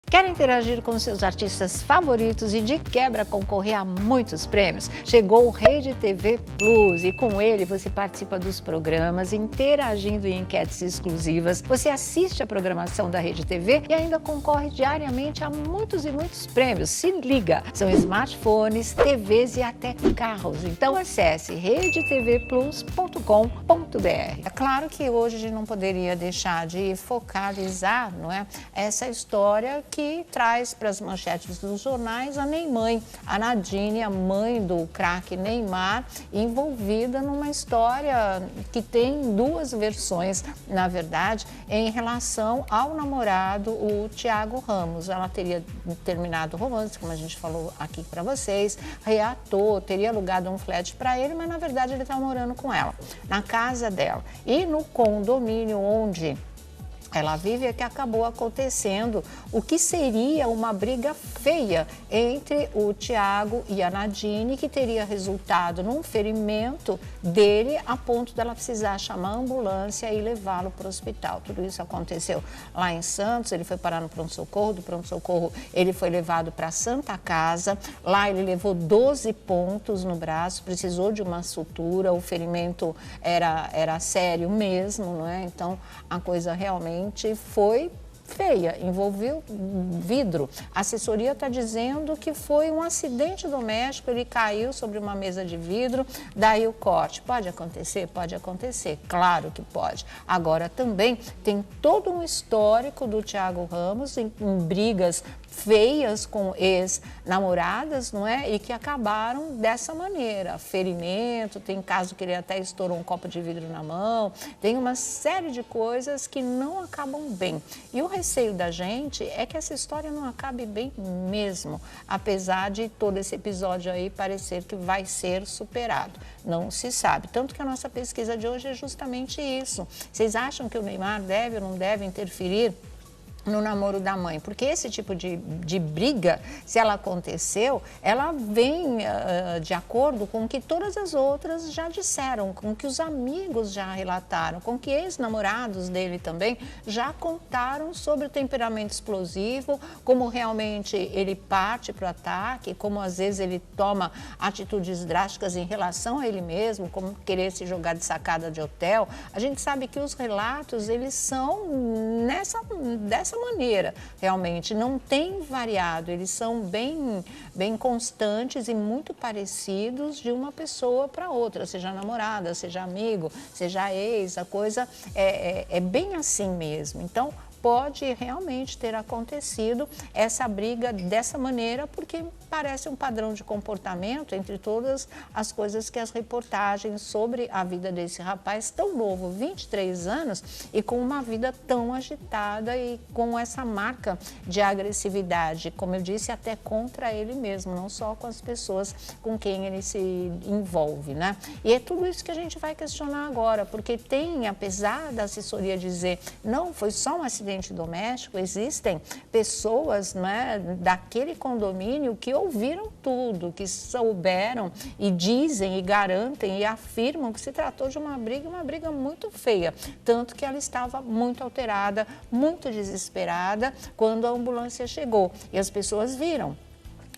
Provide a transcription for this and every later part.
Quer interagir com seus artistas favoritos e de quebra concorrer a muitos prêmios? Chegou o Rede TV Plus e com ele você participa dos programas, interagindo em enquetes exclusivas, você assiste a programação da Rede TV e ainda concorre diariamente a muitos e muitos prêmios. Se liga! São smartphones, TVs e até carros. Então acesse redetvplus.com.br. É claro que hoje a gente não poderia deixar de focalizar, não é, essa história que traz para as manchetes dos jornais a Neymar, a Nadine, a mãe do craque Neymar, envolvida numa história que tem duas versões, na verdade, em relação ao namorado, o Thiago Ramos. Ela teria terminado o romance, como a gente falou aqui para vocês, reatou, teria alugado um flat para ele, mas na verdade ele estava morando com ela, na casa dela. E no condomínio onde ela vive é que acabou acontecendo o que seria uma briga feia entre o Thiago e a Nadine, que teria resultado num ferimento dele a ponto dela precisar chamar a ambulância e levá-lo para o hospital. Tudo isso aconteceu lá em Santos, ele foi parar no pronto-socorro, do pronto-socorro ele foi levado para a Santa Casa, lá ele levou 12 pontos no braço, precisou de uma sutura, o ferimento era sério mesmo, não é? Então a coisa realmente foi feia, envolveu vidro. A assessoria está dizendo que foi um acidente doméstico, ele caiu sobre uma mesa de vidro, daí o corte. Pode acontecer? Pode acontecer, claro que pode. Agora também tem todo um histórico do Thiago Ramos em brigas feias com ex-namoradas, não é? E que acabaram dessa maneira, ferimento, tem caso que ele até estourou um copo de vidro na mão, tem uma série de coisas que não acabam bem. E o receio da gente é que essa história não acabe bem mesmo, apesar de todo esse episódio aí parecer que vai ser superado. Não se sabe. Tanto que a nossa pesquisa de hoje é justamente isso. Vocês acham que o Neymar deve ou não deve interferir no namoro da mãe? Porque esse tipo de briga, se ela aconteceu, ela vem de acordo com o que todas as outras já disseram, com o que os amigos já relataram, com o que ex-namorados dele também já contaram sobre o temperamento explosivo, como realmente ele parte para o ataque, como às vezes ele toma atitudes drásticas em relação a ele mesmo, como querer se jogar de sacada de hotel. A gente sabe que os relatos, eles são dessa maneira, realmente, não tem variado, eles são bem constantes e muito parecidos de uma pessoa para outra, seja namorada, seja amigo, seja ex, a coisa é bem assim mesmo. Então, pode realmente ter acontecido essa briga dessa maneira, porque parece um padrão de comportamento entre todas as coisas que as reportagens sobre a vida desse rapaz tão novo, 23 anos, e com uma vida tão agitada e com essa marca de agressividade, como eu disse, até contra ele mesmo, não só com as pessoas com quem ele se envolve, né? E é tudo isso que a gente vai questionar agora, porque tem, apesar da assessoria dizer, não, foi só um acidente doméstico, existem pessoas, né, daquele condomínio que ouviram tudo, que souberam e dizem e garantem e afirmam que se tratou de uma briga muito feia, tanto que ela estava muito alterada, muito desesperada quando a ambulância chegou e as pessoas viram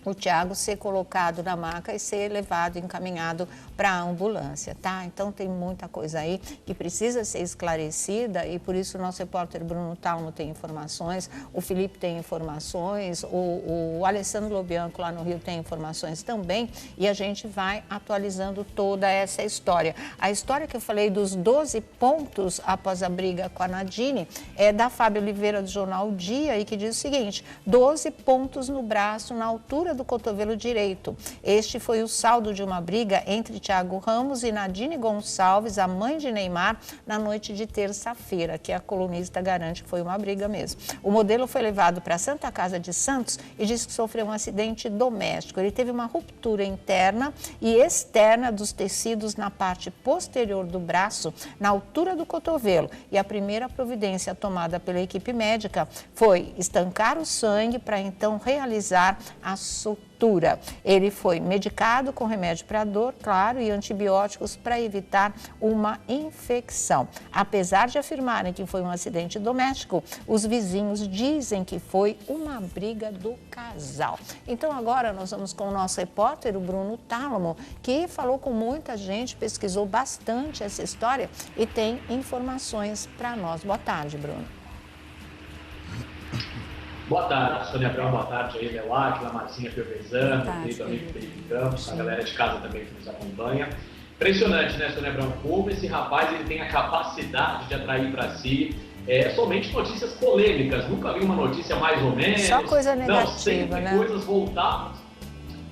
o Thiago ser colocado na maca e ser levado, encaminhado para a ambulância, tá? Então tem muita coisa aí que precisa ser esclarecida e por isso o nosso repórter Bruno Talmo tem informações, o Felipe tem informações, o Alessandro Lobianco lá no Rio tem informações também e a gente vai atualizando toda essa história. A história que eu falei dos 12 pontos após a briga com a Nadine é da Fábio Oliveira do jornal O Dia e que diz o seguinte: 12 pontos no braço na altura do cotovelo direito. Este foi o saldo de uma briga entre Thiago Ramos e Nadine Gonçalves, a mãe de Neymar, na noite de terça-feira, que a colunista garante que foi uma briga mesmo. O modelo foi levado para a Santa Casa de Santos e disse que sofreu um acidente doméstico. Ele teve uma ruptura interna e externa dos tecidos na parte posterior do braço, na altura do cotovelo. E a primeira providência tomada pela equipe médica foi estancar o sangue para então realizar a sutura. Ele foi medicado com remédio para dor, claro, e antibióticos para evitar uma infecção. Apesar de afirmarem que foi um acidente doméstico, os vizinhos dizem que foi uma briga do casal. Então agora nós vamos com o nosso repórter, o Bruno Tálamo, que falou com muita gente, pesquisou bastante essa história e tem informações para nós. Boa tarde, Bruno. Boa tarde, Sônia Abrão, boa tarde aí, Léo Átila, Marcinha Piovesan, querido amigo Felipe Campos, a galera de casa também que nos acompanha. Impressionante, né, Sônia Abrão, como esse rapaz ele tem a capacidade de atrair para si somente notícias polêmicas. Nunca vi uma notícia mais ou menos. Só coisa negativa, não, sempre né? Coisas voltadas,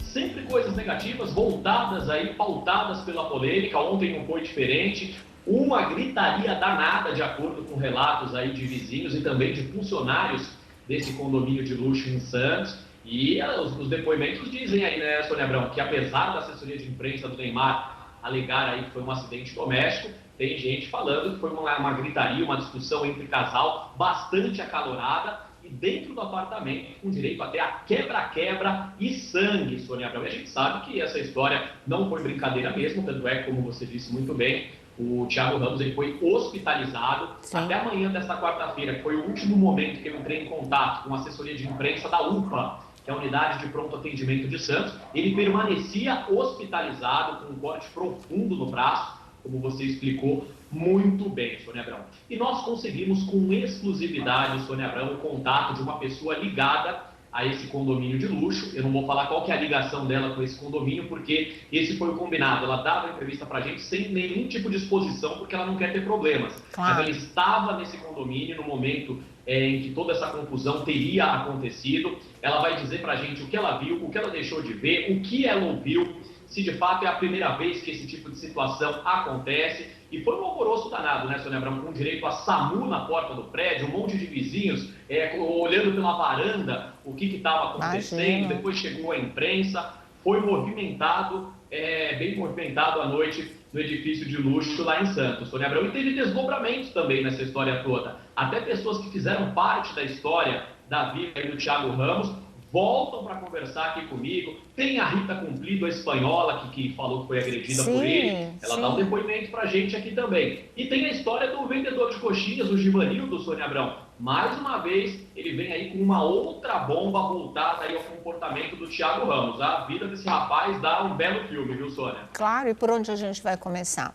sempre coisas negativas, voltadas aí, pautadas pela polêmica. Ontem não foi diferente. Uma gritaria danada, de acordo com relatos aí de vizinhos e também de funcionários desse condomínio de luxo em Santos. E os depoimentos dizem aí, né, Sônia Abrão, que apesar da assessoria de imprensa do Neymar alegar aí que foi um acidente doméstico, tem gente falando que foi uma gritaria, uma discussão entre casal bastante acalorada e dentro do apartamento, com direito até a quebra-quebra e sangue, Sônia Abrão. E a gente sabe que essa história não foi brincadeira mesmo, tanto é, como você disse muito bem, o Thiago Ramos ele foi hospitalizado. Sim. Até amanhã desta quarta-feira, que foi o último momento que eu entrei em contato com a assessoria de imprensa da UPA, que é a Unidade de Pronto Atendimento de Santos. Ele permanecia hospitalizado com um corte profundo no braço, como você explicou muito bem, Sônia Abrão. E nós conseguimos com exclusividade, Sônia Abrão, o contato de uma pessoa ligada a esse condomínio de luxo. Eu não vou falar qual que é a ligação dela com esse condomínio, porque esse foi o combinado. Ela dava a entrevista pra gente sem nenhum tipo de exposição, porque ela não quer ter problemas. Claro. Mas ela estava nesse condomínio no momento em que toda essa confusão teria acontecido. Ela vai dizer pra gente o que ela viu, o que ela deixou de ver, o que ela ouviu, se de fato é a primeira vez que esse tipo de situação acontece. E foi um alvoroço danado, né, Sônia Abrão, com direito a SAMU na porta do prédio, um monte de vizinhos olhando pela varanda o que estava acontecendo. Imagina. Depois chegou a imprensa, foi movimentado, bem movimentado à noite no edifício de luxo lá em Santos, Sônia Abrão. E teve desdobramentos também nessa história toda. Até pessoas que fizeram parte da história da vida do Thiago Ramos voltam para conversar aqui comigo. Tem a Rita Cumplido, a espanhola, que falou que foi agredida por ele. Ela dá um depoimento para a gente aqui também. E tem a história do vendedor de coxinhas, o Givanildo, Sônia Abrão. Mais uma vez, ele vem aí com uma outra bomba voltada aí ao comportamento do Thiago Ramos. A vida desse rapaz dá um belo filme, viu, Sônia? Claro, e por onde a gente vai começar?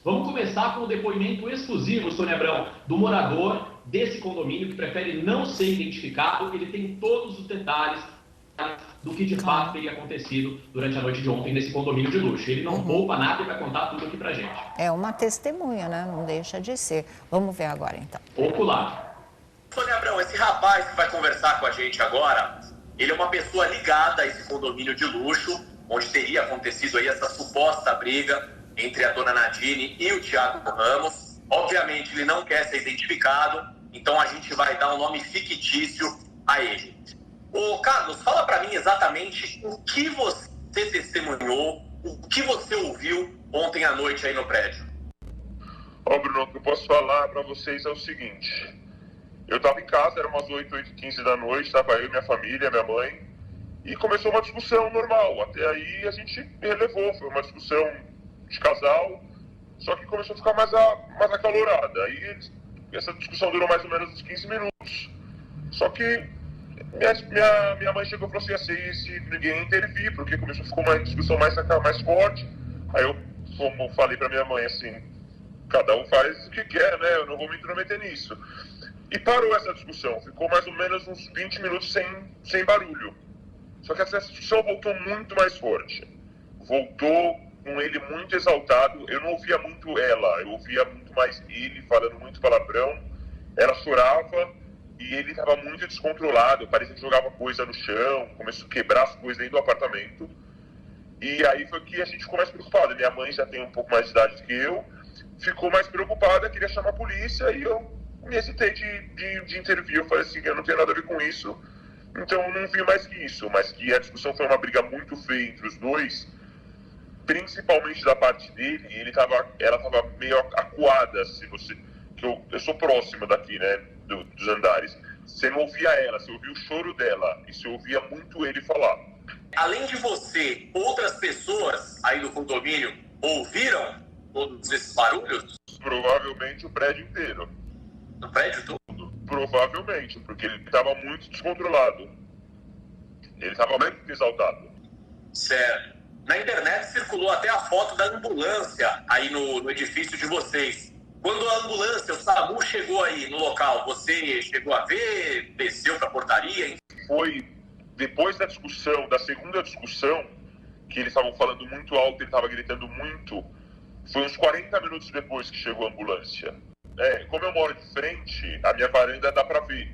Vamos começar com o depoimento exclusivo, Sônia Abrão, do morador desse condomínio que prefere não ser identificado. Ele tem todos os detalhes do que de fato teria acontecido durante a noite de ontem nesse condomínio de luxo. Ele não poupa nada e vai contar tudo aqui pra gente. É uma testemunha, né? Não deixa de ser. Vamos ver agora, então. Popular. Sônia Abrão, esse rapaz que vai conversar com a gente agora, ele é uma pessoa ligada a esse condomínio de luxo, onde teria acontecido aí essa suposta briga entre a dona Nadine e o Thiago Ramos. Obviamente, ele não quer ser identificado, então a gente vai dar um nome fictício a ele. Ô, Carlos, fala pra mim exatamente o que você testemunhou, o que você ouviu ontem à noite aí no prédio. Ó, Bruno, o que eu posso falar pra vocês é o seguinte. Eu tava em casa, era umas 8h15 da noite, tava eu, minha família, minha mãe, e começou uma discussão normal. Até aí a gente relevou, foi uma discussão de casal, só que começou a ficar mais acalorada. Aí essa discussão durou mais ou menos uns 15 minutos. Só que minha mãe chegou e falou assim, se ninguém intervir, porque ficou uma discussão mais forte. Aí eu, como falei pra minha mãe assim, cada um faz o que quer, né? Eu não vou me intrometer nisso. E parou essa discussão, ficou mais ou menos uns 20 minutos sem barulho. Só que essa discussão voltou muito mais forte. Voltou com ele muito exaltado. Eu não ouvia muito ela, eu ouvia muito mais ele falando muito palavrão. Ela chorava e ele estava muito descontrolado, parecia que jogava coisa no chão, começou a quebrar as coisas dentro do apartamento. E aí foi que a gente ficou mais preocupado. Minha mãe já tem um pouco mais de idade que eu, ficou mais preocupada, queria chamar a polícia, e eu me hesitei de intervir. Eu falei assim, eu não tenho nada a ver com isso, então eu não vi mais que isso. Mas que a discussão foi uma briga muito feia entre os dois, principalmente da parte dele. Ela estava meio acuada, se você, que eu sou próximo daqui, né, dos andares. Você não ouvia ela, você ouvia o choro dela e você ouvia muito ele falar. Além de você, outras pessoas aí do condomínio ouviram todos esses barulhos? Provavelmente o prédio inteiro. No prédio todo? Provavelmente, porque ele estava muito descontrolado. Ele estava muito exaltado. Certo. Na internet circulou até a foto da ambulância aí no edifício de vocês. Quando a ambulância, o SAMU, chegou aí no local, você chegou a ver, desceu para a portaria? Foi depois da discussão, da segunda discussão, que eles estavam falando muito alto, ele estava gritando muito, foi uns 40 minutos depois que chegou a ambulância. Como eu moro de frente, a minha varanda dá para ver.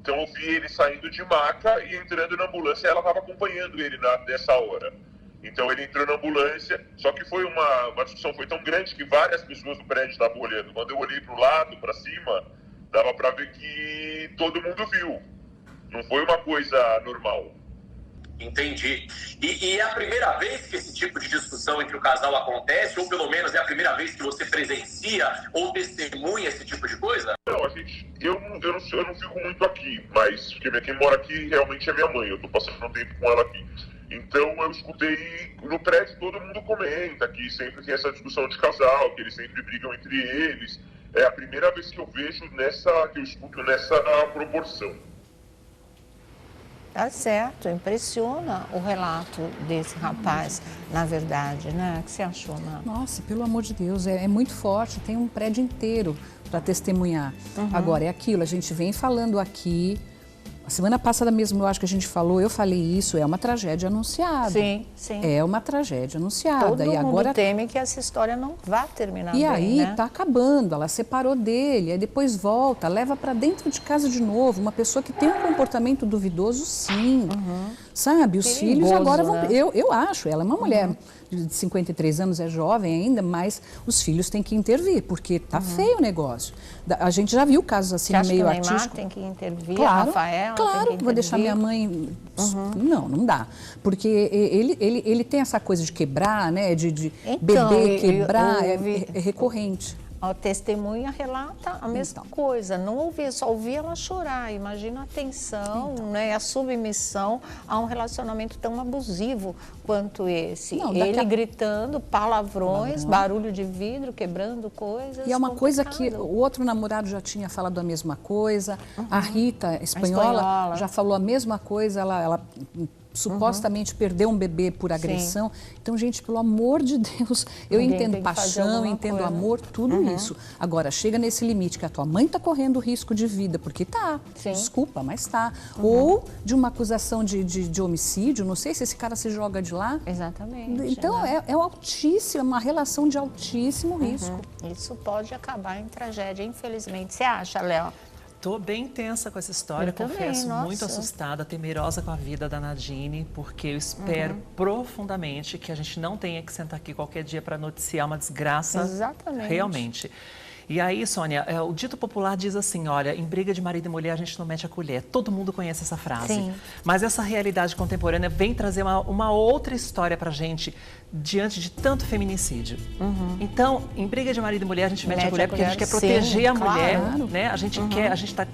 Então eu vi ele saindo de maca e entrando na ambulância, ela estava acompanhando ele nessa hora. Então ele entrou na ambulância, só que foi uma discussão foi tão grande que várias pessoas do prédio estavam olhando. Quando eu olhei para o lado, para cima, dava para ver que todo mundo viu. Não foi uma coisa normal. Entendi. E é a primeira vez que esse tipo de discussão entre o casal acontece? Ou pelo menos é a primeira vez que você presencia ou testemunha esse tipo de coisa? Não, eu não fico muito aqui, mas porque quem mora aqui realmente é minha mãe. Eu tô passando um tempo com ela aqui. Então eu escutei, no prédio todo mundo comenta que sempre tem essa discussão de casal, que eles sempre brigam entre eles. É a primeira vez que eu vejo que eu escuto nessa proporção. Tá certo, impressiona o relato desse rapaz, na verdade, né? O que você achou, Ana? Nossa, pelo amor de Deus, é muito forte, tem um prédio inteiro para testemunhar. Agora, é aquilo, a gente vem falando aqui, a semana passada mesmo eu acho que a gente falou, eu falei isso, é uma tragédia anunciada. Sim, sim. É uma tragédia anunciada. Todo e mundo agora teme que essa história não vá terminar E bem, aí né? tá acabando, ela separou dele, aí depois volta, leva para dentro de casa de novo, uma pessoa que tem um comportamento duvidoso, sim. Sabe, os filhos agora vão... né? Eu acho, ela é uma mulher de 53 anos, é jovem ainda, mas os filhos têm que intervir, porque tá feio o negócio. A gente já viu casos assim Você acha meio que o Neymar artístico. tem que intervir, Claro, a Rafaela claro, tem que vou deixar minha mãe... Não dá. Porque ele tem essa coisa de quebrar, né? De Então, beber, quebrar, eu ouvi- é recorrente. A testemunha relata a mesma coisa, não ouvia, só ouvia ela chorar. Imagina a tensão, né, a submissão a um relacionamento tão abusivo quanto esse. Não, Ele gritando palavrões, barulho de vidro, quebrando coisas. E é uma coisa que complicado. o outro namorado já tinha falado a mesma coisa, a Rita, espanhola, já falou a mesma coisa, ela supostamente perdeu um bebê por agressão. Então, gente, pelo amor de Deus, eu Ninguém entendo tem que fazer paixão, alguma entendo coisa. amor, tudo isso. Agora, chega nesse limite que a tua mãe está correndo risco de vida, porque tá, Sim. desculpa, mas tá. Ou de uma acusação de homicídio, não sei se esse cara se joga de lá. Exatamente. Então, né? é altíssimo, uma relação de altíssimo risco. Isso pode acabar em tragédia, infelizmente. Você acha, Léo? Tô bem tensa com essa história, Eu também, confesso, nossa. muito assustada, temerosa com a vida da Nadine, porque eu espero profundamente que a gente não tenha que sentar aqui qualquer dia para noticiar uma desgraça. Exatamente. Realmente. E aí, Sônia, o dito popular diz assim, olha, em briga de marido e mulher a gente não mete a colher. Todo mundo conhece essa frase. Sim. Mas essa realidade contemporânea vem trazer uma outra história pra gente diante de tanto feminicídio. Então, em briga de marido e mulher a gente mete a colher porque a gente quer proteger sim, a mulher, claro. né? A gente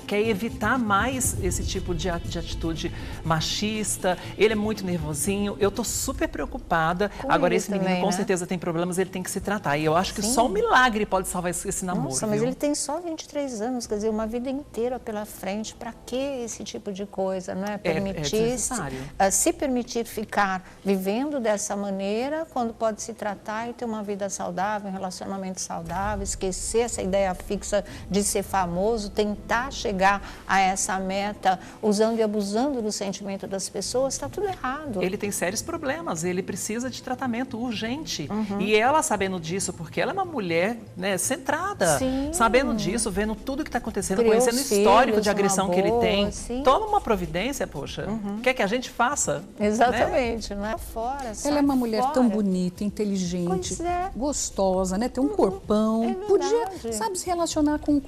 quer evitar mais esse tipo de atitude machista. Ele é muito nervosinho. Eu tô super preocupada. Com Agora, ele esse menino também, com né? certeza tem problemas, ele tem que se tratar. E eu acho que Sim. só um milagre pode salvar esse namoro. Nossa, mas viu? ele tem só 23 anos, quer dizer, uma vida inteira pela frente. Para que esse tipo de coisa, não é? desnecessário. Se permitir ficar vivendo dessa maneira, quando pode se tratar e ter uma vida saudável, um relacionamento saudável, esquecer essa ideia fixa de ser famoso, tentar chegar a essa meta usando e abusando do sentimento das pessoas, está tudo errado. Ele tem sérios problemas, ele precisa de tratamento urgente. E ela, sabendo disso, porque ela é uma mulher, né, centrada, Sim. sabendo disso, vendo tudo que está acontecendo, Criou conhecendo o os histórico filhos de agressão numa que ele boa, tem, sim. toma uma providência, poxa. Quer que a gente faça? Exatamente, não é? Fora, Ela é uma mulher tão fora. bonita, inteligente, Pois é. gostosa, né? Tem um corpão. É Podia, verdade. sabe, se relacionar com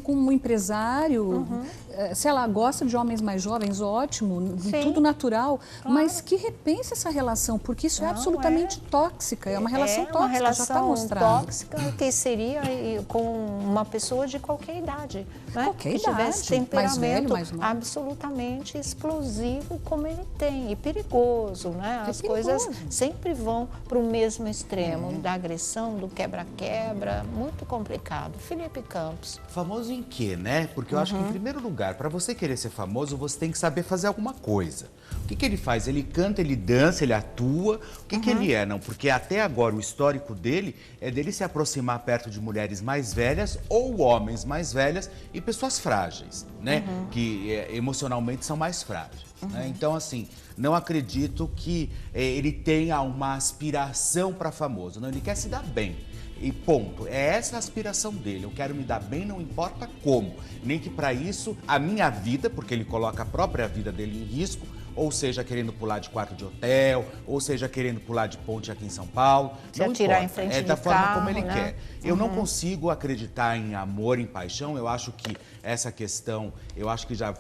um empresário. se ela gosta de homens mais jovens, ótimo, Sim. tudo natural, Claro. mas que repense essa relação, porque isso é Não, absolutamente tóxica, é uma relação uma tóxica, já está relação mostrado. tóxica que seria com uma pessoa de qualquer idade, né? Qualquer que tivesse idade, mais velho, temperamento mais novo. absolutamente explosivo como ele tem, e perigoso, né? É As perigoso. coisas sempre vão para o mesmo extremo, da agressão, do quebra-quebra, muito complicado. Felipe Campos. Famoso em quê, né? Porque eu acho que, em primeiro lugar, para você querer ser famoso, você tem que saber fazer alguma coisa. O que ele faz? Ele canta, ele dança, ele atua. O que ele é? Não, porque até agora o histórico dele é dele se aproximar perto de mulheres mais velhas ou homens mais velhas e pessoas frágeis, né? Que emocionalmente são mais frágeis. Né? Então, assim, não acredito que ele tenha uma aspiração para famoso. Não, ele quer se dar bem. E ponto. É essa a aspiração dele. Eu quero me dar bem, não importa como. Nem que para isso a minha vida, porque ele coloca a própria vida dele em risco, ou seja, querendo pular de quarto de hotel, ou seja, querendo pular de ponte aqui em São Paulo. Se não atirar importa. em frente É da de forma carro, como ele né? quer. Eu não consigo acreditar em amor, em paixão. Eu acho que essa questão, eu acho que já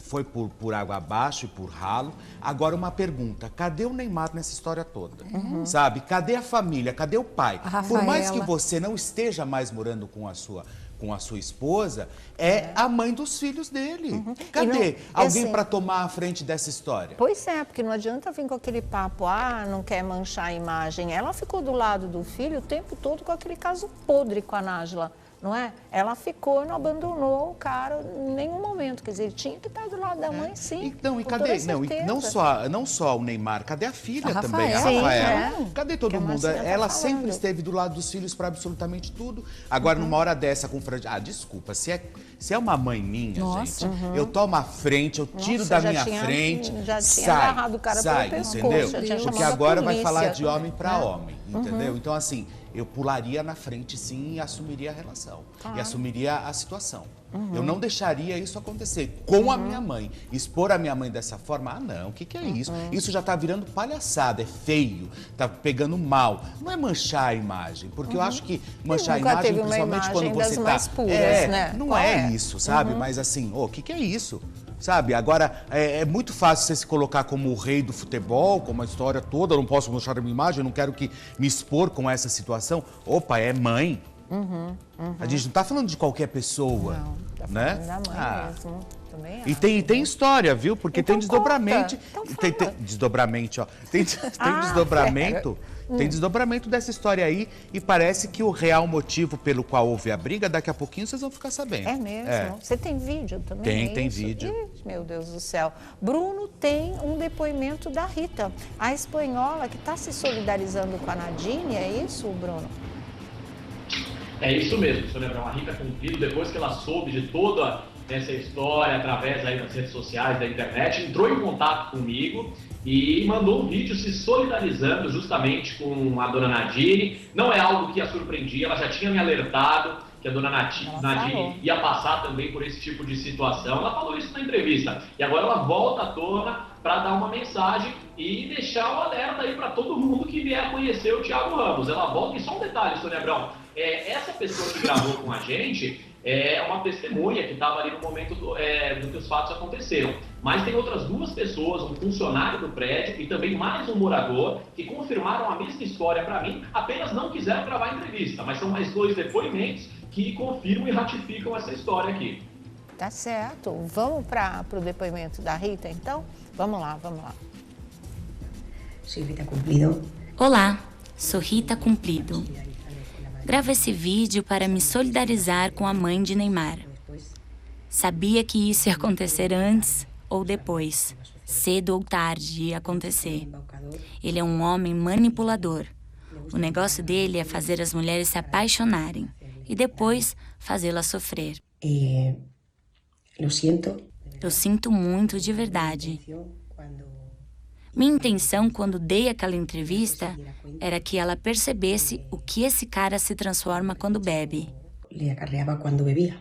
foi por água abaixo e por ralo. Agora uma pergunta, cadê o Neymar nessa história toda? Sabe? Cadê a família? Cadê o pai? A Por mais que Rafaela. você não esteja mais morando com a sua esposa, é a mãe dos filhos dele. Cadê E não- alguém assim- para tomar a frente dessa história? Pois é, porque não adianta vir com aquele papo, não quer manchar a imagem. Ela ficou do lado do filho o tempo todo com aquele caso podre com a Nájila, não é? Ela ficou e não abandonou o cara em nenhum momento. Quer dizer, ele tinha que estar do lado da mãe, sim. Então, e com cadê? toda Não, e certeza. não só o Neymar, cadê a filha A também? A Rafaela. Rafaela. Sim, é. Cadê Que todo a mundo? Marcinha tá Ela falando. sempre esteve do lado dos filhos para absolutamente tudo. Agora, numa hora dessa, com desculpa, se é uma mãe minha, Nossa. gente, eu tomo a frente, eu tiro Nossa, da já minha tinha- frente, já tinha sai, agarrado o cara pelo sai, pescoço, entendeu? já tinha Porque chamado a agora vai polícia, falar de homem para né? homem, entendeu? Então, assim, eu pularia na frente, sim, e assumiria a relação. E assumiria a situação. Eu não deixaria isso acontecer com a minha mãe. Expor a minha mãe dessa forma, não, o que é isso? Isso já tá virando palhaçada, é feio, tá pegando mal. Não é manchar a imagem, porque eu acho que manchar a Nunca imagem, teve uma principalmente quando imagem você das tá... mais puras, né? Não Qual é é? isso, sabe? Mas assim, o que é isso? Sabe, agora é muito fácil você se colocar como o rei do futebol, como a história toda, eu não posso mostrar a minha imagem, eu não quero que me expor com essa situação. Opa, é mãe. A gente não tá falando de qualquer pessoa, Não, tá né? falando da mãe mesmo. Também E acho. tem história, viu? Porque Então tem desdobramento. conta. Então Tem fala. desdobramento, ó. Tem Ah, desdobramento. Tem desdobramento dessa história aí e parece que o real motivo pelo qual houve a briga, daqui a pouquinho vocês vão ficar sabendo. É mesmo? Você tem vídeo também? Tem é isso? vídeo. Ih, meu Deus do céu. Bruno tem um depoimento da Rita, a espanhola que está se solidarizando com a Nadine, é isso, Bruno? É isso mesmo, Sônia Abrão. A Rita Cumprido, depois que ela soube de toda essa história, através aí das redes sociais, da internet, entrou em contato comigo e mandou um vídeo se solidarizando justamente com a dona Nadine. Não é algo que a surpreendia, ela já tinha me alertado que a dona Nadine ia passar também por esse tipo de situação. Ela falou isso na entrevista. E agora ela volta à tona para dar uma mensagem e deixar o alerta aí para todo mundo que vier a conhecer o Thiago Ramos. Ela volta, e só um detalhe, Sônia Abrão, essa pessoa que gravou com a gente é uma testemunha que estava ali no momento do que os fatos aconteceram. Mas tem outras duas pessoas, um funcionário do prédio e também mais um morador, que confirmaram a mesma história para mim, apenas não quiseram gravar a entrevista. Mas são mais dois depoimentos que confirmam e ratificam essa história aqui. Tá certo. Vamos para o depoimento da Rita, então? Vamos lá, vamos lá. Soy Rita Cumplido. Olá, sou Rita Cumplido. Gravo esse vídeo para me solidarizar com a mãe de Neymar. Sabia que isso ia acontecer antes ou depois, cedo ou tarde ia acontecer. Ele é um homem manipulador. O negócio dele é fazer as mulheres se apaixonarem e depois fazê-las sofrer. Lo siento. Eu sinto muito de verdade. Minha intenção quando dei aquela entrevista era que ela percebesse o que esse cara se transforma quando bebe. Le acarreaba cuando bebía.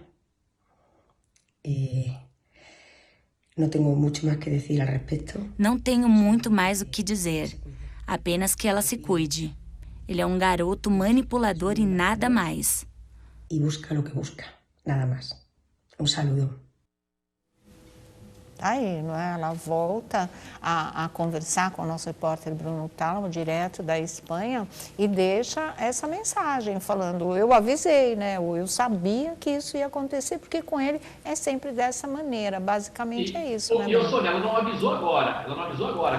No tengo mucho más que decir al respecto. Não tenho muito mais o que dizer, apenas que ela se cuide. Ele é um garoto manipulador e nada mais. Y busca lo que busca, nada más. Un saludo. 「 Gracias. Aí, não é? Ela volta a conversar com o nosso repórter Bruno Tálamo, direto da Espanha, e deixa essa mensagem falando, eu avisei, né? Eu sabia que isso ia acontecer, porque com ele é sempre dessa maneira, basicamente é isso. E Sônia, ela não avisou agora,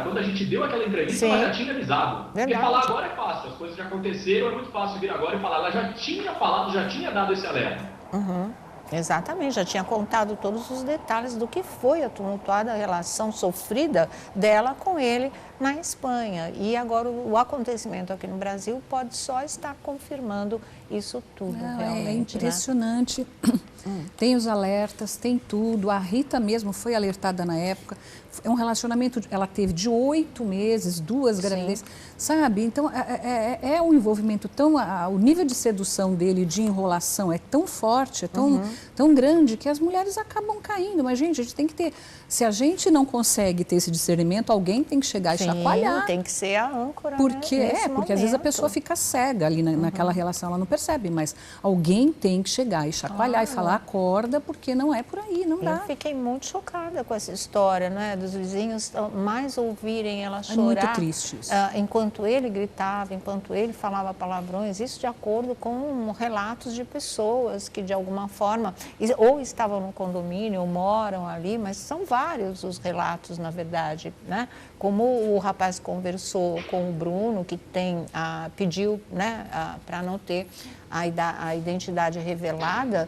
quando a gente deu aquela entrevista, ela já tinha avisado. Porque falar agora é fácil, as coisas já aconteceram, é muito fácil vir agora e falar, ela já tinha falado, já tinha dado esse alerta. Exatamente, já tinha contado todos os detalhes do que foi a tumultuada relação sofrida dela com ele na Espanha. E agora o acontecimento aqui no Brasil pode só estar confirmando isso tudo. Realmente, é impressionante. Né? Tem os alertas, tem tudo. A Rita mesmo foi alertada na época. É um relacionamento, ela teve de 8 meses, 2 gravidezes, sabe? Então, é um envolvimento tão... O nível de sedução dele, de enrolação, é tão forte, é tão grande, que as mulheres acabam caindo. Mas, gente, a gente tem que ter... Se a gente não consegue ter esse discernimento, alguém tem que chegar e chacoalhar. Tem que ser a âncora, porque né, porque às vezes a pessoa fica cega ali naquela relação, ela não percebe, mas alguém tem que chegar e chacoalhar e falar, acorda, porque não é por aí, não dá. Eu fiquei muito chocada com essa história, né, dos vizinhos mais ouvirem ela chorar. É muito triste isso. Enquanto ele gritava, enquanto ele falava palavrões, isso de acordo com relatos de pessoas que de alguma forma ou estavam no condomínio ou moram ali, mas são vários os relatos, na verdade, né? Como o rapaz conversou com o Bruno, que pediu, né, para não ter a identidade revelada,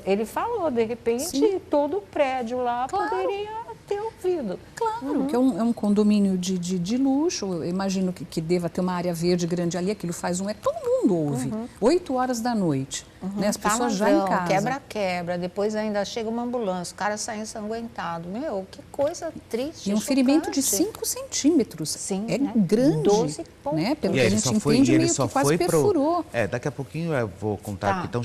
ele falou, de repente, todo o prédio lá poderia ter ouvido. Claro, que é um condomínio de luxo, eu imagino que deva ter uma área verde grande ali, aquilo faz todo mundo ouve, 8 horas da noite, né? As pessoas já em casa. Quebra-quebra, depois ainda chega uma ambulância, o cara sai ensanguentado. Meu, que coisa triste, e um ferimento de 5 centímetros. Sim, é né? grande, 12 pontos. né? Pelo que a gente entende, meio que quase perfurou. Daqui a pouquinho eu vou contar, porque está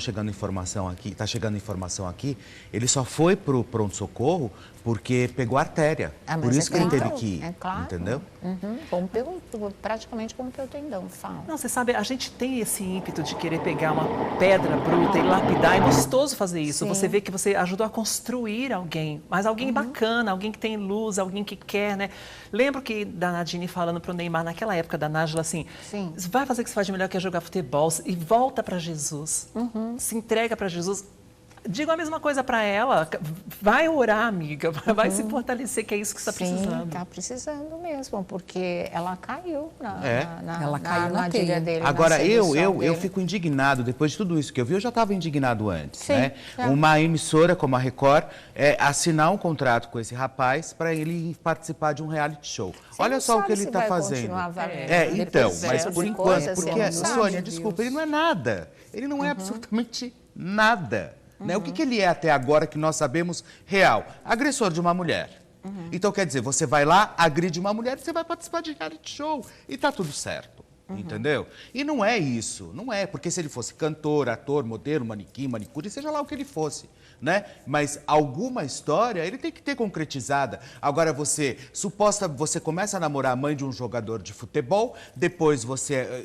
chegando informação aqui, ele só foi para o pronto-socorro porque pegou artéria. Por isso que ele teve que ir, entendeu? Praticamente como o tendão, fala. Não, você sabe, a gente tem esse ímpeto de querer pegar uma pedra bruta e lapidar. É gostoso fazer isso. Sim. Você vê que você ajudou a construir alguém, mas alguém bacana, alguém que tem luz, alguém que quer, né? Lembro que da Nadine falando pro Neymar, naquela época da Nájila, assim, vai fazer o que você faz de melhor, que é jogar futebol, e volta para Jesus, se entrega para Jesus. Digo a mesma coisa para ela, vai orar, amiga, vai se fortalecer, que é isso que você está precisando. Sim, está precisando mesmo, porque ela caiu ela caiu na armadilha dele. Agora, eu fico indignado, depois de tudo isso que eu vi, eu já estava indignado antes, né? Uma emissora como a Record assinar um contrato com esse rapaz para ele participar de um reality show. Olha só o que ele está fazendo. Então, mas por enquanto, porque, Sônia, desculpa, ele não é nada. Ele não é absolutamente nada. Né? O que ele é até agora que nós sabemos real? Agressor de uma mulher. Então, quer dizer, você vai lá, agride uma mulher e você vai participar de reality show. E tá tudo certo. Entendeu? E não é isso, não é, porque se ele fosse cantor, ator, modelo, manequim, manicure, seja lá o que ele fosse, né? Mas alguma história ele tem que ter concretizada. Agora você começa a namorar a mãe de um jogador de futebol, depois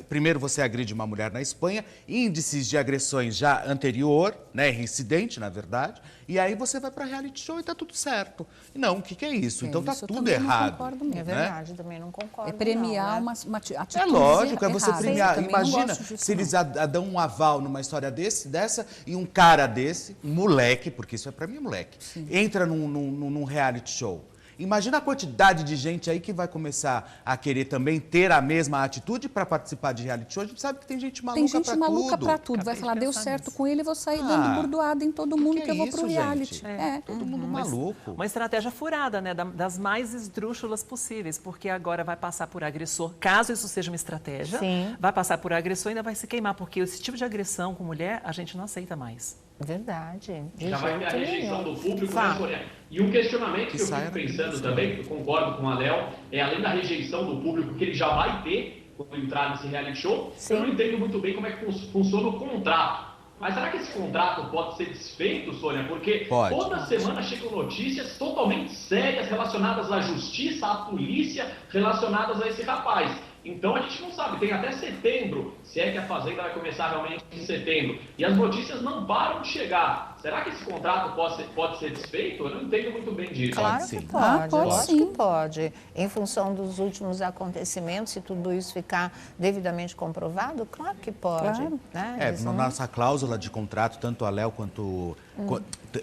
primeiro você agride uma mulher na Espanha, índices de agressões já anterior, né? Reincidente, na verdade, e aí você vai para reality show e tá tudo certo. Não, o que é isso? Então tá tudo errado. Não concordo mesmo. É verdade, também não concordo. É premiar uma atitude. É lógico, é você premiar. Imagina se eles dão um aval numa história dessa e um cara desse, um moleque, porque isso é pra mim moleque, entra num reality show. Imagina a quantidade de gente aí que vai começar a querer também ter a mesma atitude para participar de reality show. A gente sabe que tem gente maluca para tudo. Tem gente maluca para tudo. Vai falar, deu certo com ele, vou sair dando burdoada em todo mundo que eu vou pro reality. Todo mundo maluco. Uma estratégia furada, né? Das mais esdrúxulas possíveis, porque agora vai passar por agressor, caso isso seja uma estratégia, vai passar por agressor e ainda vai se queimar, porque esse tipo de agressão com mulher a gente não aceita mais. Verdade. Já vai ter a rejeição do público, né, Sônia? E um questionamento que eu fico pensando também, que eu concordo com a Léo, além da rejeição do público que ele já vai ter quando entrar nesse reality show, eu não entendo muito bem como é que funciona o contrato. Mas será que esse contrato pode ser desfeito, Sônia? Porque toda semana chegam notícias totalmente sérias relacionadas à justiça, à polícia, relacionadas a esse rapaz. Então a gente não sabe, tem até setembro, se é que a Fazenda vai começar realmente em setembro. E as notícias não param de chegar. será que esse contrato pode ser desfeito? Eu não entendo muito bem disso. Claro que pode, lógico que pode. Em função dos últimos acontecimentos, se tudo isso ficar devidamente comprovado, claro que pode. Claro. Né? Na nossa cláusula de contrato, tanto a Léo quanto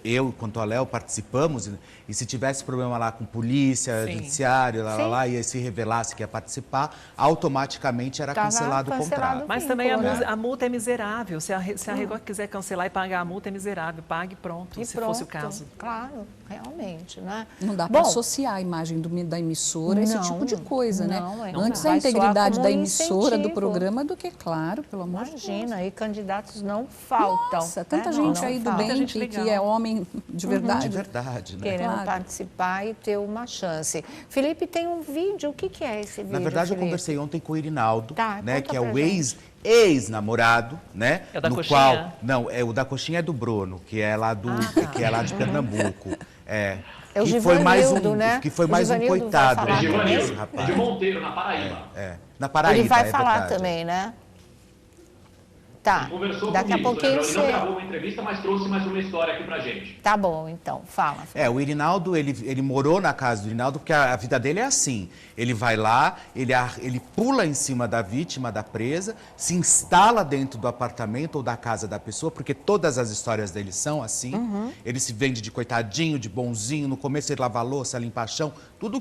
eu quanto a Léo participamos, e se tivesse problema lá com polícia, judiciário, e se revelasse que ia participar, automaticamente era cancelado o contrato. Mas também a multa é miserável. Se a Record quiser cancelar e pagar a multa, é miserável. Pague e pronto, se fosse o caso. Claro, realmente, né? Não dá para associar a imagem da emissora a esse tipo de coisa, né? Antes a integridade da emissora, do programa, do que, claro, pelo amor de Deus. Imagina, e candidatos não faltam. Nossa, tanta gente aí do bem que é homem de verdade. De verdade, né? Querendo participar e ter uma chance. Felipe, tem um vídeo. O que é esse vídeo, Na verdade, Felipe? eu conversei ontem com o Irinaldo, né, que é o gente. ex-namorado, né? É o da no coxinha? Qual, não, o da coxinha é do Bruno, que é lá de Pernambuco. É o que foi mais um, né? que foi mais um coitado desse rapaz. de Monteiro, na Paraíba. Na Paraíba. Ele vai falar verdade. também, né? Tá. Ele conversou Daqui comigo, a pouquinho ele você... não gravou uma entrevista, mas trouxe mais uma história aqui pra gente. Tá bom, então, fala. O Irinaldo, ele morou na casa do Irinaldo, porque a vida dele é assim. Ele vai lá, ele pula em cima da vítima, da presa, se instala dentro do apartamento ou da casa da pessoa, porque todas as histórias dele são assim. Ele se vende de coitadinho, de bonzinho, no começo ele lava a louça, limpa chão, tudo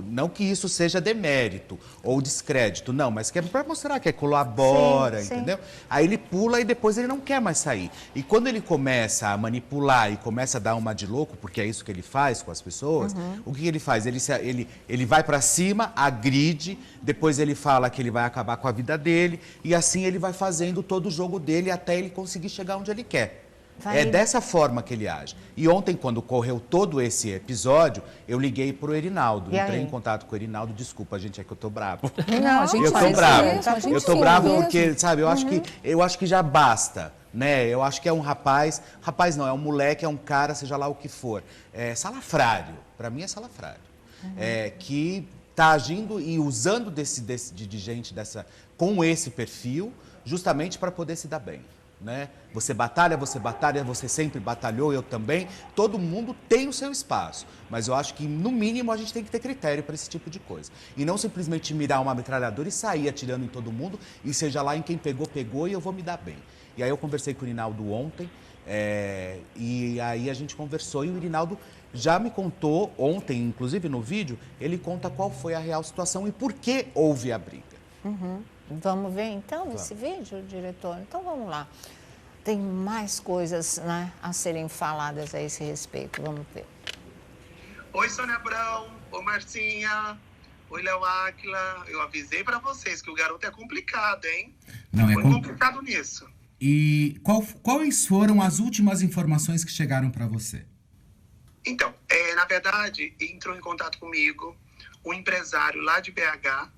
não que isso seja demérito ou descrédito, não, mas que é para mostrar que colabora, entendeu? Aí ele pula e depois ele não quer mais sair. E quando ele começa a manipular e começa a dar uma de louco, porque é isso que ele faz com as pessoas, o que ele faz? Ele vai para cima, agride, depois ele fala que ele vai acabar com a vida dele, e assim ele vai fazendo todo o jogo dele até ele conseguir chegar onde ele quer. É dessa forma que ele age. E ontem, quando ocorreu todo esse episódio, eu liguei pro Erinaldo. Entrei em contato com o Erinaldo. Desculpa, gente, é que eu tô bravo. Não, a gente eu tô bravo. Mesmo, eu tô bravo porque, sabe, eu acho que já basta, né? Eu acho que é um rapaz não, é um moleque, é um cara, seja lá o que for. É salafrário. Para mim é salafrário. Que tá agindo e usando de gente com esse perfil, justamente para poder se dar bem. Né? Você batalha, você sempre batalhou, eu também. Todo mundo tem o seu espaço, mas eu acho que, no mínimo, a gente tem que ter critério para esse tipo de coisa. E não simplesmente mirar uma metralhadora e sair atirando em todo mundo, e seja lá em quem pegou, e eu vou me dar bem. E aí eu conversei com o Irinaldo ontem, e aí a gente conversou, e o Irinaldo já me contou, ontem, inclusive no vídeo, ele conta qual foi a real situação e por que houve a briga. Vamos ver então esse vídeo, diretor? Então vamos lá. Tem mais coisas, né, a serem faladas a esse respeito. Vamos ver. Oi, Sônia Abrão. Oi, Marcinha. Oi, Léo Áquila. Eu avisei pra vocês que o garoto é complicado, hein? Não, Foi complicado nisso. E quais foram as últimas informações que chegaram pra você? Então, na verdade, entrou em contato comigo um empresário lá de BH,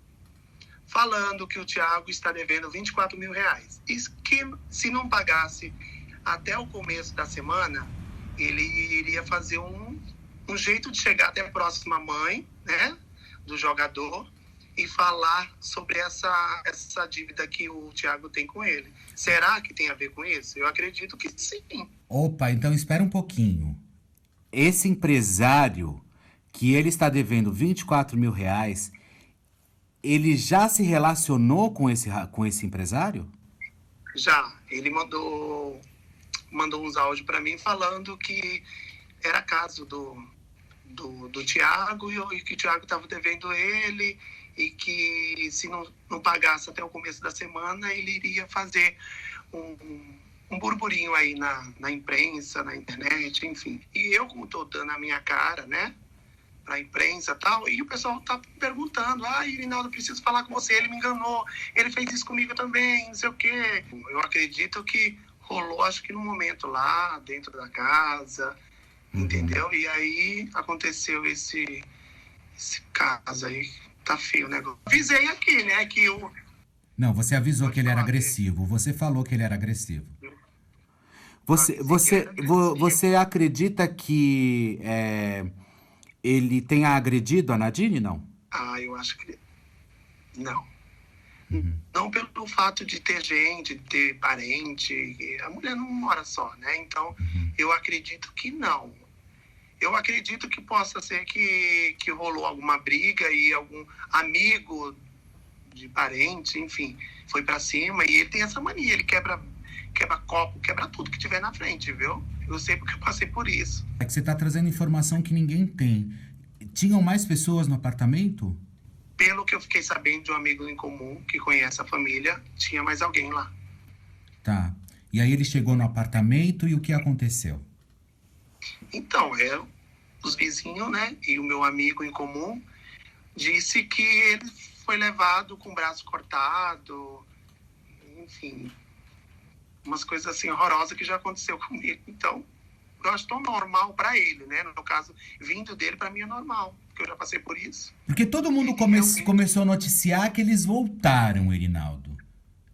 falando que o Thiago está devendo R$24 mil. E que, se não pagasse até o começo da semana, ele iria fazer um jeito de chegar até a próxima mãe, né, do jogador, e falar sobre essa dívida que o Thiago tem com ele. Será que tem a ver com isso? Eu acredito que sim. Opa, então espera um pouquinho. Esse empresário que ele está devendo R$24 mil, ele já se relacionou com esse empresário? Já. Ele mandou uns áudios para mim falando que era caso do Thiago e que o Thiago estava devendo ele e que se não pagasse até o começo da semana, ele iria fazer um burburinho aí na imprensa, na internet, enfim. E eu, como estou dando a minha cara, né, pra imprensa e tal, e o pessoal tá perguntando, Irinaldo, preciso falar com você, ele me enganou, ele fez isso comigo também, não sei o quê. Eu acredito que rolou, acho que no momento lá, dentro da casa, entendeu? E aí aconteceu esse caso aí, tá feio o negócio. Avisei aqui, né, que o... Não, você avisou que ele era agressivo, você falou que ele era agressivo. Você acredita que ele tenha agredido a Nadine, não? Eu acho que... Não. Não pelo fato de ter gente, de ter parente. A mulher não mora só, né? Então, eu acredito que não. Eu acredito que possa ser que rolou alguma briga e algum amigo de parente, enfim, foi pra cima. E ele tem essa mania, ele quebra copo, quebra tudo que tiver na frente, viu? Eu sei porque eu passei por isso. É que você tá trazendo informação que ninguém tem. Tinham mais pessoas no apartamento? Pelo que eu fiquei sabendo de um amigo em comum que conhece a família, tinha mais alguém lá. Tá. E aí ele chegou no apartamento e o que aconteceu? Então, os vizinhos, né, e o meu amigo em comum disse que ele foi levado com o braço cortado, enfim, umas coisas assim horrorosas que já aconteceu comigo. Então, eu acho tão normal para ele, né? No caso, vindo dele, para mim é normal, porque eu já passei por isso. Porque todo mundo começou a noticiar que eles voltaram, Erinaldo.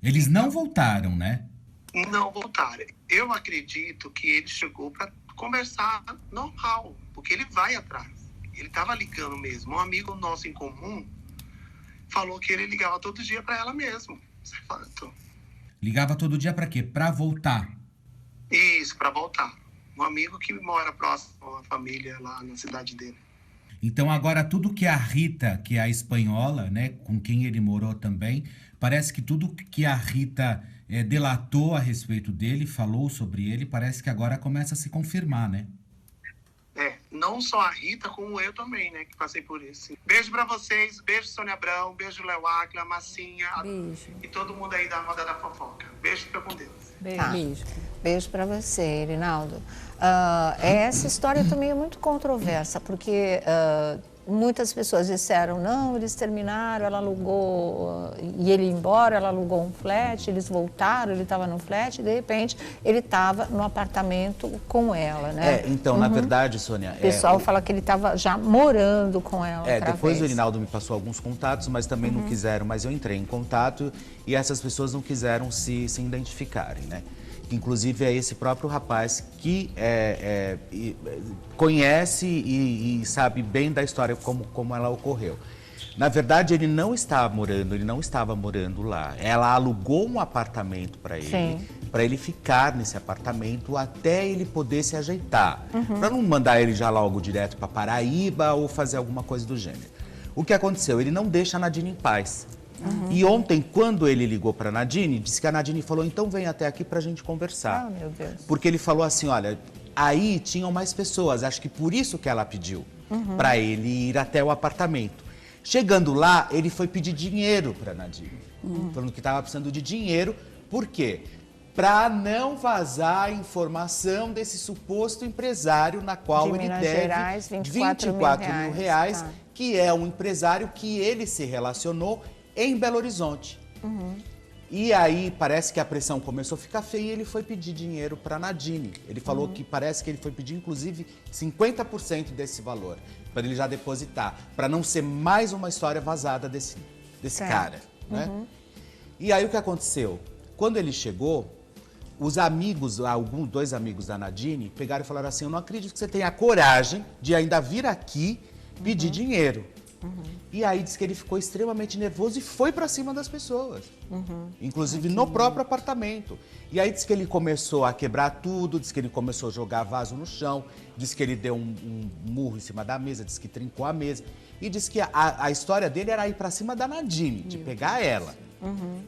Eles não voltaram, né? Não voltaram. Eu acredito que ele chegou para conversar normal, porque ele vai atrás. Ele estava ligando mesmo. Um amigo nosso em comum falou que ele ligava todo dia para ela mesmo. Isso é fato. Ligava todo dia para quê? Para voltar? Isso, para voltar. Um amigo que mora próximo à família lá na cidade dele. Então agora tudo que a Rita, que é a espanhola, né, com quem ele morou também, parece que tudo que a Rita delatou a respeito dele, falou sobre ele, parece que agora começa a se confirmar, né? Não só a Rita, como eu também, né, que passei por isso. Beijo pra vocês, beijo Sônia Abrão, beijo Léo Áquila, Massinha e todo mundo aí da Roda da Fofoca. Beijo, fica com Deus. Beijo. Beijo pra você, Erinaldo. Essa história também é muito controversa, porque muitas pessoas disseram, não, eles terminaram, ela alugou, e ele ia embora, ela alugou um flat, eles voltaram, ele estava no flat, e de repente ele estava no apartamento com ela, né? Então, na verdade, Sônia... O pessoal fala que ele estava já morando com ela depois o Erinaldo me passou alguns contatos, mas também não quiseram, mas eu entrei em contato e essas pessoas não quiseram se identificarem, né? Inclusive é esse próprio rapaz que conhece e sabe bem da história como ela ocorreu. Na verdade, ele não estava morando lá. Ela alugou um apartamento para ele ficar nesse apartamento até ele poder se ajeitar. Para não mandar ele já logo direto para Paraíba ou fazer alguma coisa do gênero. O que aconteceu? Ele não deixa a Nadine em paz. E ontem, quando ele ligou para a Nadine, disse que a Nadine falou, então vem até aqui para a gente conversar. Ah, meu Deus. Porque ele falou assim, olha, aí tinham mais pessoas, acho que por isso que ela pediu para ele ir até o apartamento. Chegando lá, ele foi pedir dinheiro para a Nadine, falando que estava precisando de dinheiro. Por quê? Para não vazar a informação desse suposto empresário na qual ele Minas deve Gerais, 24 mil reais, que é um empresário que ele se relacionou em Belo Horizonte. E aí parece que a pressão começou a ficar feia e ele foi pedir dinheiro para Nadine. Ele falou que parece que ele foi pedir inclusive 50% desse valor, para ele já depositar, para não ser mais uma história vazada desse cara, né? E aí o que aconteceu? Quando ele chegou, os amigos, dois amigos da Nadine, pegaram e falaram assim, eu não acredito que você tenha a coragem de ainda vir aqui pedir dinheiro. E aí disse que ele ficou extremamente nervoso e foi para cima das pessoas, inclusive no próprio apartamento. E aí disse que ele começou a quebrar tudo, disse que ele começou a jogar vaso no chão, disse que ele deu um murro em cima da mesa, disse que trincou a mesa. E disse que a história dele era ir para cima da Nadine, de pegar ela.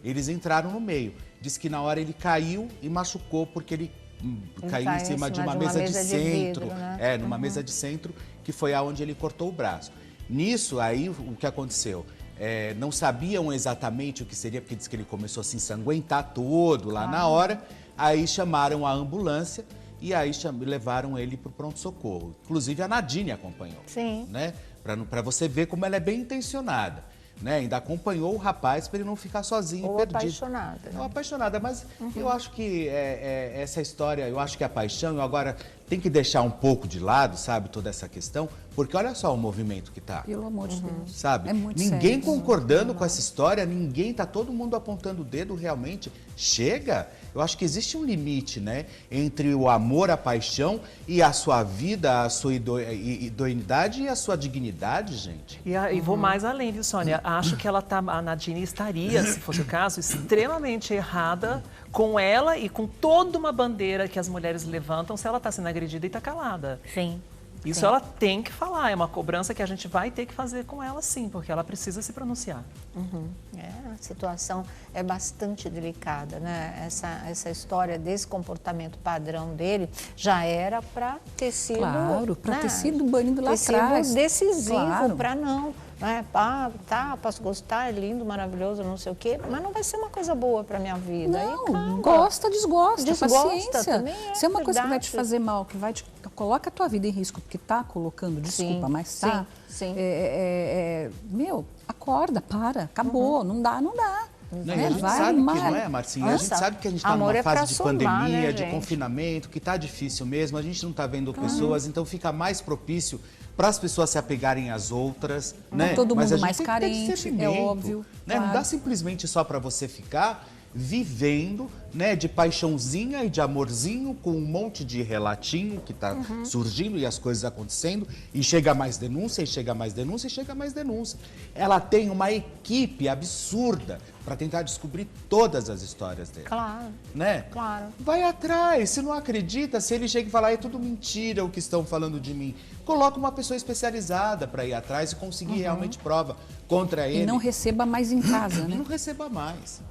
Eles entraram no meio. Disse que na hora ele caiu e machucou porque ele caiu em cima de uma mesa de centro, vidro, né? Numa mesa de centro, que foi aonde ele cortou o braço. Nisso, aí, o que aconteceu? Não sabiam exatamente o que seria, porque disse que ele começou a se ensanguentar todo lá na hora. Aí chamaram a ambulância e aí levaram ele para o pronto-socorro. Inclusive, a Nadine acompanhou. Sim. Né? Para você ver como ela é bem intencionada. Né? Ainda acompanhou o rapaz para ele não ficar sozinho e perdido. Apaixonada. Não, apaixonada, mas eu acho que essa história, eu acho que a paixão, eu agora tem que deixar um pouco de lado, sabe, toda essa questão, porque olha só o movimento que tá. Pelo amor de Deus. Sabe? É muito ninguém sério. concordando com essa história, tá todo mundo apontando o dedo realmente. Chega! Eu acho que existe um limite, né, entre o amor, a paixão e a sua vida, a sua idoneidade e a sua dignidade, gente. E vou mais além, viu, Sônia? Acho que a Nadine estaria, se fosse o caso, extremamente errada com ela e com toda uma bandeira que as mulheres levantam se ela está sendo agredida e está calada. Sim. Isso sim. ela tem que falar, é uma cobrança que a gente vai ter que fazer com ela sim, porque ela precisa se pronunciar. A situação é bastante delicada, né? Essa história desse comportamento padrão dele já era para ter sido... Claro, para ter sido banido lá ter sido atrás. decisivo Claro. para não... Né? Posso gostar, é lindo, maravilhoso, não sei o quê, mas não vai ser uma coisa boa para minha vida. Não, gosta, desgosta, paciência. Também Se é uma coisa que vai te verdade. fazer mal, que vai coloca a tua vida em risco, porque tá colocando, desculpa, Sim, mas tá. sim. Meu, acorda, para, acabou, não dá. Não, e a gente sabe que não é, Marcinha, a gente sabe que a gente está Amor numa é pra fase de somar, pandemia, né, de gente? confinamento, que está difícil mesmo, a gente não está vendo pessoas, então fica mais propício para as pessoas se apegarem às outras, né? todo Mas a mundo gente mais tem que ter carente, é discernimento, óbvio, né? Não claro. dá simplesmente só para você ficar vivendo, né, de paixãozinha e de amorzinho com um monte de relatinho que está surgindo e as coisas acontecendo e chega mais denúncia, e chega mais denúncia, e chega mais denúncia. Ela tem uma equipe absurda para tentar descobrir todas as histórias dele. Claro, Né? claro. Vai atrás, se não acredita, se ele chega e fala, é tudo mentira o que estão falando de mim, coloca uma pessoa especializada para ir atrás e conseguir realmente prova contra ele. E não receba mais em casa, E né? não receba mais.